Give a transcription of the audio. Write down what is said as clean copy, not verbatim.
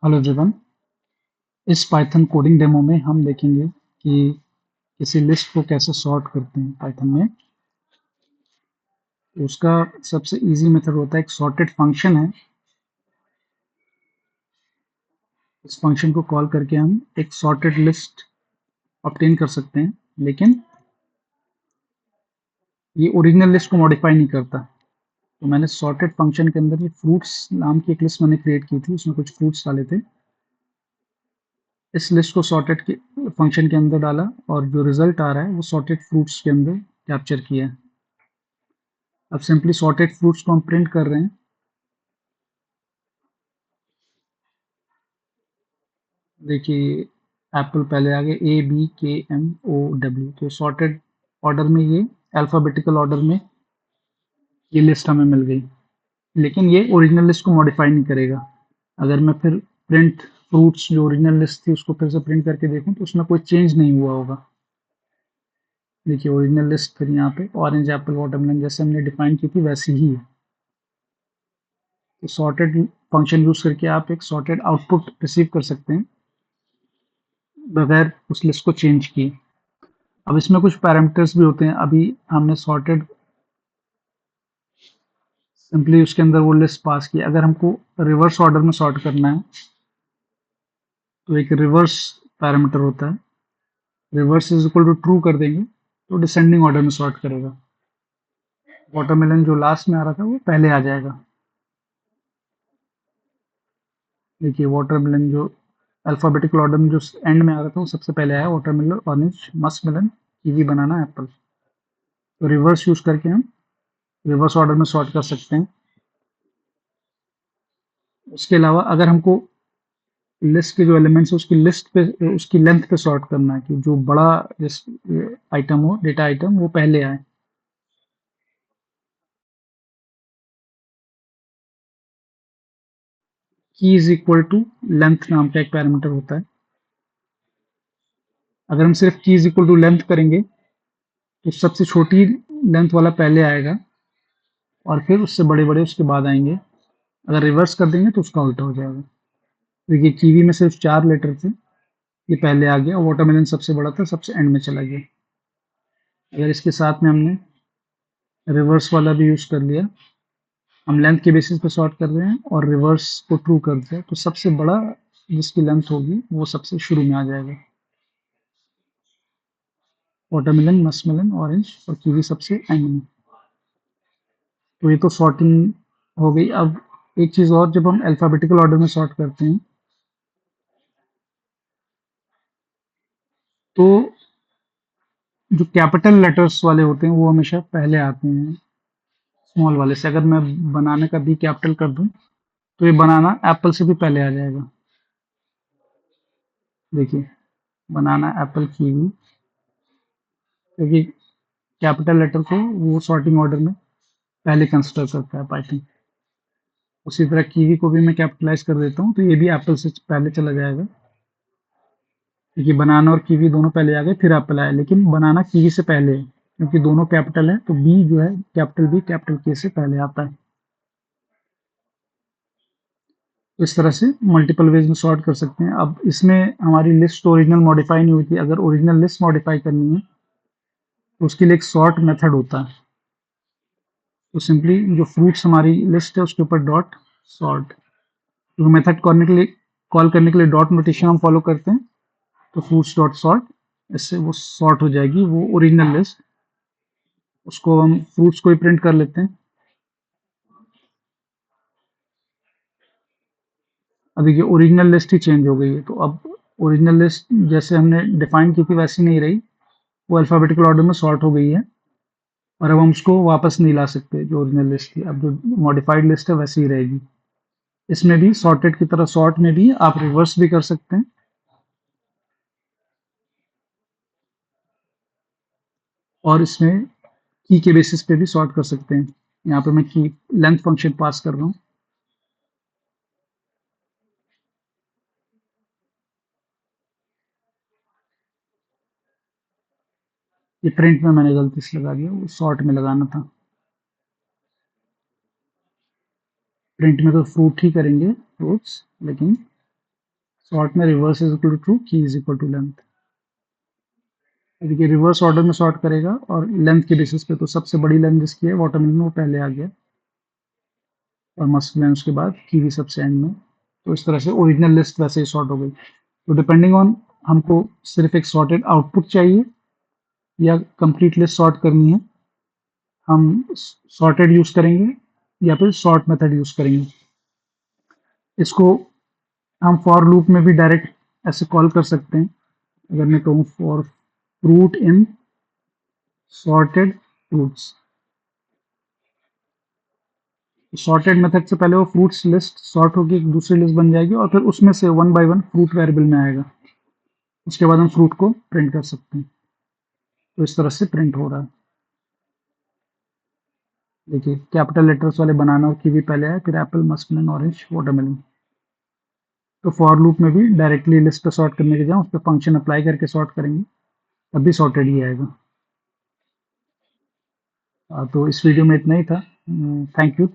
Hello everyone. इस Python coding demo में हम देखेंगे कि किसी लिस्ट को कैसे सॉर्ट करते हैं पाइथन में। तो उसका सबसे इजी मेथड होता है, एक सॉर्टेड फंक्शन है। इस फंक्शन को कॉल करके हम एक सॉर्टेड लिस्ट ऑब्टेन कर सकते हैं, लेकिन ये ओरिजिनल लिस्ट को मॉडिफाई नहीं करता। तो मैंने सॉर्टेड फंक्शन के अंदर ये फ्रूट्स नाम की एक लिस्ट मैंने क्रिएट की थी, उसमें कुछ फ्रूट्स डाले थे। इस लिस्ट को सॉर्टेड के फंक्शन के अंदर डाला और जो रिजल्ट आ रहा है वो सॉर्टेड फ्रूट्स के अंदर कैप्चर किया है। अब सिंपली सॉर्टेड फ्रूट्स को हम प्रिंट कर रहे हैं। देखिए, एप्पल पहले आ गया, ABKMOW। तो सॉर्टेड ऑर्डर में, ये अल्फ़ाबेटिकल ऑर्डर में ये लिस्ट हमें मिल गई, लेकिन ये ओरिजिनल लिस्ट को मॉडिफाई नहीं करेगा। अगर मैं फिर प्रिंट फ्रूट्स जो ओरिजिनल लिस्ट थी उसको फिर से प्रिंट करके देखूं तो उसमें कोई चेंज नहीं हुआ होगा। देखिए, ओरिजिनल लिस्ट फिर यहाँ पे ऑरेंज एप्पल वाटरमेलन जैसे हमने डिफाइन की थी वैसी ही है। तो सॉर्टेड फंक्शन यूज करके आप एक सॉर्टेड आउटपुट रिसीव कर सकते हैं बगैर उस लिस्ट को चेंज किए। अब इसमें कुछ पैरामीटर्स भी होते हैं। अभी हमने सॉर्टेड सिंपली उसके अंदर वो लिस्ट पास की। अगर हमको रिवर्स ऑर्डर में सॉर्ट करना है तो एक रिवर्स पैरामीटर होता है। Reverse is equal to true कर देंगे तो डिसेंडिंग ऑर्डर में सॉर्ट करेगा। वाटरमेलन जो लास्ट में आ रहा था वो पहले आ जाएगा। देखिए, वाटरमेलन जो अल्फाबेटिकल ऑर्डर में जो एंड में आ रहा था वो सबसे पहले आया। Watermelon, orange, musk melon, kiwi, banana, apple. तो रिवर्स यूज करके हम रिवर्स ऑर्डर में सॉर्ट कर सकते हैं। उसके अलावा अगर हमको लिस्ट के जो एलिमेंट्स है उसकी लिस्ट पे, उसकी लेंथ पे सॉर्ट करना है कि जो बड़ा जिस आइटम हो, डेटा आइटम, वो पहले आए। की इज इक्वल टू लेंथ नाम का एक पैरामीटर होता है। अगर हम सिर्फ की इज इक्वल टू लेंथ करेंगे तो सबसे छोटी लेंथ वाला पहले आएगा और फिर उससे बड़े बड़े उसके बाद आएंगे। अगर रिवर्स कर देंगे तो उसका उल्टा हो जाएगा। देखिए, कीवी में सिर्फ 4 लेटर थे, ये पहले आ गया। और वाटरमेलन सबसे बड़ा था, सबसे एंड में चला गया। अगर इसके साथ में हमने रिवर्स वाला भी यूज कर लिया, हम लेंथ के बेसिस पे सॉर्ट कर रहे हैं और रिवर्स को ट्रू कर दिया, तो सबसे बड़ा जिसकी लेंथ होगी वो सबसे शुरू में आ जाएगा। वाटरमेलन, मस्कमेलन, ऑरेंज और कीवी सबसे एंड में। तो ये तो सॉर्टिंग हो गई। अब एक चीज और, जब हम अल्फाबेटिकल ऑर्डर में सॉर्ट करते हैं तो जो कैपिटल लेटर्स वाले होते हैं वो हमेशा पहले आते हैं स्मॉल वाले से। अगर मैं बनाना का बी कैपिटल कर दूं तो ये बनाना एप्पल से भी पहले आ जाएगा। देखिए, बनाना, एप्पल, कीवी, क्योंकि कैपिटल लेटर को वो सॉर्टिंग ऑर्डर में पहले कंसिडर करता है पाइथन। उसी तरह कीवी को भी मैं कैपिटलाइज कर देता हूँ तो ये भी एप्पल से पहले चला जाएगा। क्योंकि बनाना और कीवी दोनों पहले आ गए, फिर एप्पल आया, लेकिन बनाना कीवी से पहले है क्योंकि दोनों कैपिटल है। तो बी जो है, कैपिटल बी कैपिटल के से पहले आता है। तो इस तरह से मल्टीपल वेज में सॉर्ट कर सकते हैं। अब इसमें हमारी लिस्ट ओरिजिनल मॉडिफाई नहीं हुई थी। अगर ओरिजिनल लिस्ट मॉडिफाई करनी है तो उसके लिए एक सॉर्ट मेथड होता है। तो सिंपली जो फ्रूट्स हमारी लिस्ट है उसके ऊपर डॉट सॉर्ट, तो मेथड कॉल करने के लिए डॉट नोटेशन हम फॉलो करते हैं। तो फ्रूट्स डॉट सॉर्ट, इससे वो सॉर्ट हो जाएगी वो ओरिजिनल लिस्ट। उसको हम फ्रूट्स को ही प्रिंट कर लेते हैं। अब देखिए, ओरिजिनल लिस्ट ही चेंज हो गई है। तो अब ओरिजिनल लिस्ट जैसे हमने डिफाइन की थी वैसी नहीं रही, वो अल्फाबेटिकल ऑर्डर में सॉर्ट हो गई है। और अब हम उसको वापस नहीं ला सकते जो ओरिजिनल लिस्ट थी। अब जो मॉडिफाइड लिस्ट है वैसी ही रहेगी। इसमें भी सॉर्टेड की तरह सॉर्ट में भी आप रिवर्स भी कर सकते हैं और इसमें की के बेसिस पे भी सॉर्ट कर सकते हैं। यहाँ पे मैं की लेंथ फंक्शन पास कर रहा हूँ। ये प्रिंट में मैंने गलती से लगा दिया, वो सॉर्ट में लगाना था। प्रिंट में तो फ्रूट ही करेंगे, फ्रूट्स, लेकिन सॉर्ट में reverse is equal to true, key is equal to length. देखिए रिवर्स ऑर्डर में सॉर्ट करेगा और लेंथ के बेसिस पे, तो सबसे बड़ी लेंथ जिसकी है वाटरमेलन वो पहले आ गया और मस्क लेंथ उसके बाद, कीवी सबसे एंड में। तो इस तरह से ओरिजिनल लिस्ट वैसे ही सॉर्ट हो गई। तो डिपेंडिंग ऑन हमको सिर्फ एक सॉर्टेड आउटपुट चाहिए या कंप्लीट लिस्ट सॉर्ट करनी है, हम सॉर्टेड यूज करेंगे या फिर सॉर्ट मेथड यूज करेंगे। इसको हम फॉर लूप में भी डायरेक्ट ऐसे कॉल कर सकते हैं। अगर मैं कहूँ for fruit in sorted fruits, sorted method से पहले वो फ्रूट्स लिस्ट सॉर्ट होगी, एक दूसरी लिस्ट बन जाएगी और फिर उसमें से one by one fruit variable में आएगा। उसके बाद हम फ्रूट को प्रिंट कर सकते हैं। तो इस तरह से प्रिंट हो रहा है। देखिए कैपिटल लेटर्स वाले बनाना और कीवी पहले आए, फिर एप्पल, मस्कमेलन, ऑरेंज, वाटरमेलन। तो फॉर लूप में भी डायरेक्टली लिस्ट पे सॉर्ट करने के जाए उस पर फंक्शन अप्लाई करके सॉर्ट करेंगे, तब भी सॉर्टेड ही आएगा। तो इस वीडियो में इतना ही था। Thank you.